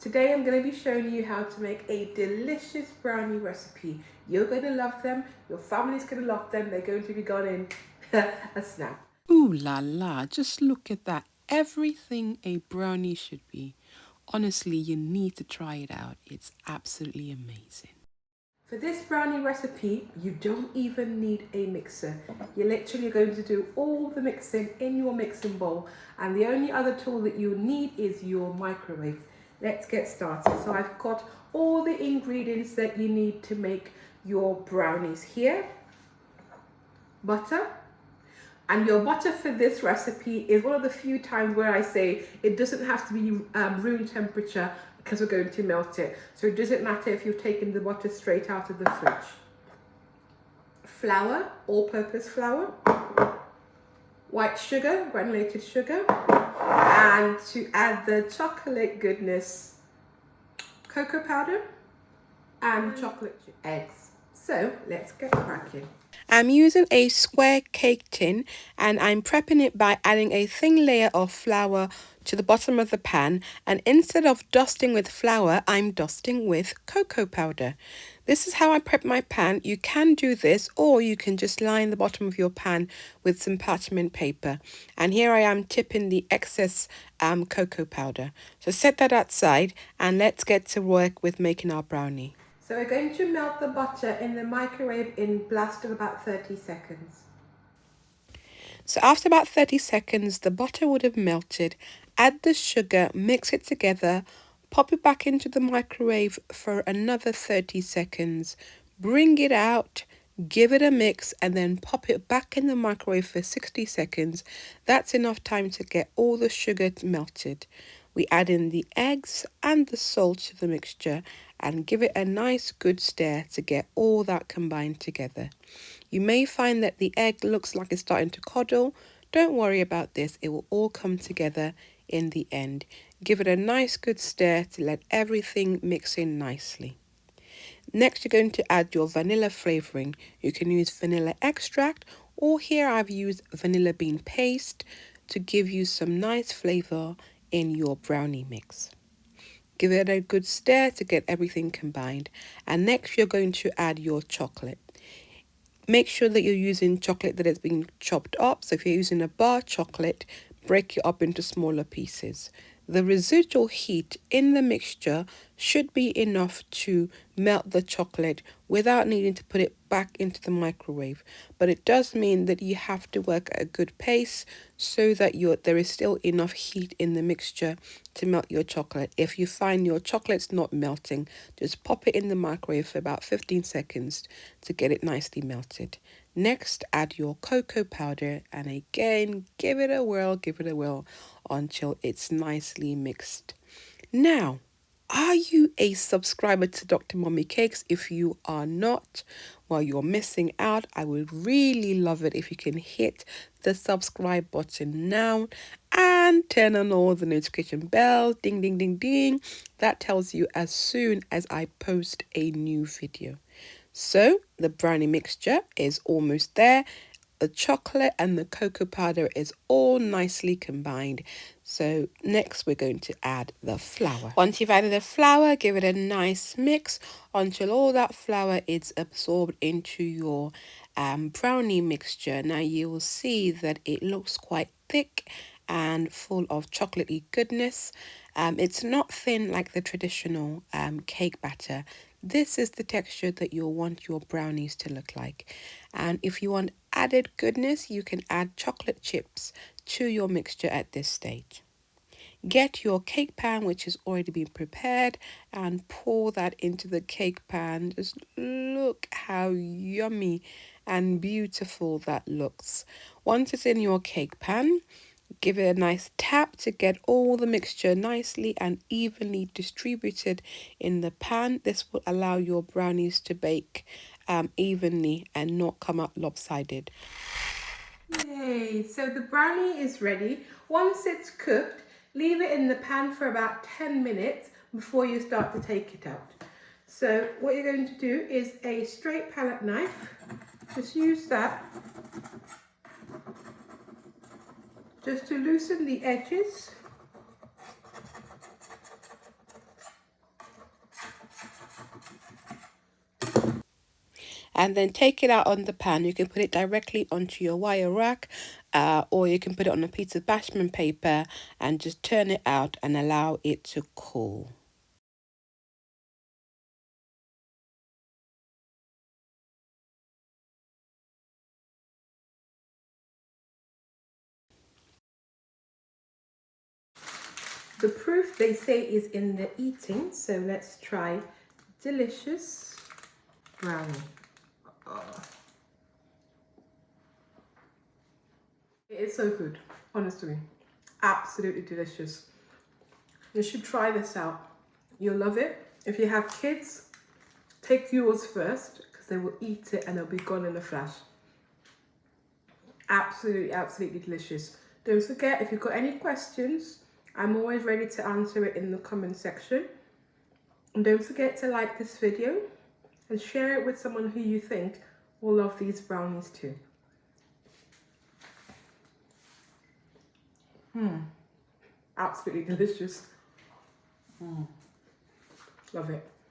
Today I'm going to be showing you how to make a delicious brownie recipe. You're going to love them, your family's going to love them, they're going to be gone in a snap. Ooh la la, just look at that. Everything a brownie should be. Honestly, you need to try it out. It's absolutely amazing. For this brownie recipe, you don't even need a mixer. You're literally going to do all the mixing in your mixing bowl, and the only other tool that you need is your microwave. Let's get started. So I've got all the ingredients that you need to make your brownies here. Butter. And your butter for this recipe is one of the few times where I say it doesn't have to be room temperature because we're going to melt it. So it doesn't matter if you've taken the butter straight out of the fridge. Flour, all-purpose flour. White sugar, granulated sugar. And to add the chocolate goodness, cocoa powder and chocolate eggs. So let's get cracking. I'm using a square cake tin and I'm prepping it by adding a thin layer of flour to the bottom of the pan, and instead of dusting with flour, I'm dusting with cocoa powder. This is how I prep my pan. You can do this, or you can just line the bottom of your pan with some parchment paper. And here I am tipping the excess cocoa powder. So set that outside and let's get to work with making our brownie. So we're going to melt the butter in the microwave in blast of about 30 seconds. So after about 30 seconds, the butter would have melted. Add the sugar, mix it together, pop it back into the microwave for another 30 seconds. Bring it out, give it a mix, and then pop it back in the microwave for 60 seconds. That's enough time to get all the sugar melted. We add in the eggs and the salt to the mixture and give it a nice good stir to get all that combined together. You may find that the egg looks like it's starting to curdle. Don't worry about this, it will all come together in the end. Give it a nice good stir to let everything mix in nicely. Next, you're going to add your vanilla flavouring. You can use vanilla extract, or here I've used vanilla bean paste to give you some nice flavour in your brownie mix. Give it a good stir to get everything combined. And next, you're going to add your chocolate. Make sure that you're using chocolate that has been chopped up. So if you're using a bar chocolate, break it up into smaller pieces. The residual heat in the mixture should be enough to melt the chocolate without needing to put it back into the microwave. But it does mean that you have to work at a good pace so that there is still enough heat in the mixture to melt your chocolate. If you find your chocolate's not melting, just pop it in the microwave for about 15 seconds to get it nicely melted. Next, add your cocoa powder and again, give it a whirl until it's nicely mixed. Now, are you a subscriber to Dr. Mommy Cakes? If you are not, well, you're missing out. I would really love it if you can hit the subscribe button now and turn on all the notification bells. Ding, ding, ding, ding. That tells you as soon as I post a new video. So the brownie mixture is almost there. The chocolate and the cocoa powder is all nicely combined. So next we're going to add the flour. Once you've added the flour, give it a nice mix until all that flour is absorbed into your brownie mixture. Now you will see that it looks quite thick and full of chocolatey goodness. It's not thin like the traditional cake batter. This is the texture that you'll want your brownies to look like. And if you want added goodness, you can add chocolate chips to your mixture at this stage. Get your cake pan, which has already been prepared, and pour that into the cake pan. Just look how yummy and beautiful that looks. Once it's in your cake pan, give it a nice tap to get all the mixture nicely and evenly distributed in the pan. This will allow your brownies to bake evenly and not come out lopsided. Yay! So the brownie is ready. Once it's cooked, leave it in the pan for about 10 minutes before you start to take it out. So what you're going to do is a straight palette knife. Just use that just to loosen the edges. and then take it out on the pan. You can put it directly onto your wire rack, or you can put it on a piece of parchment paper and just turn it out and allow it to cool. The proof, they say, is in the eating, so let's try delicious brownie. Oh. It is so good, honestly. Absolutely delicious. You should try this out. You'll love it. If you have kids, take yours first because they will eat it and they'll be gone in a flash. Absolutely, absolutely delicious. Don't forget, if you've got any questions, I'm always ready to answer it in the comment section. And don't forget to like this video and share it with someone who you think will love these brownies too. Absolutely delicious. Love it.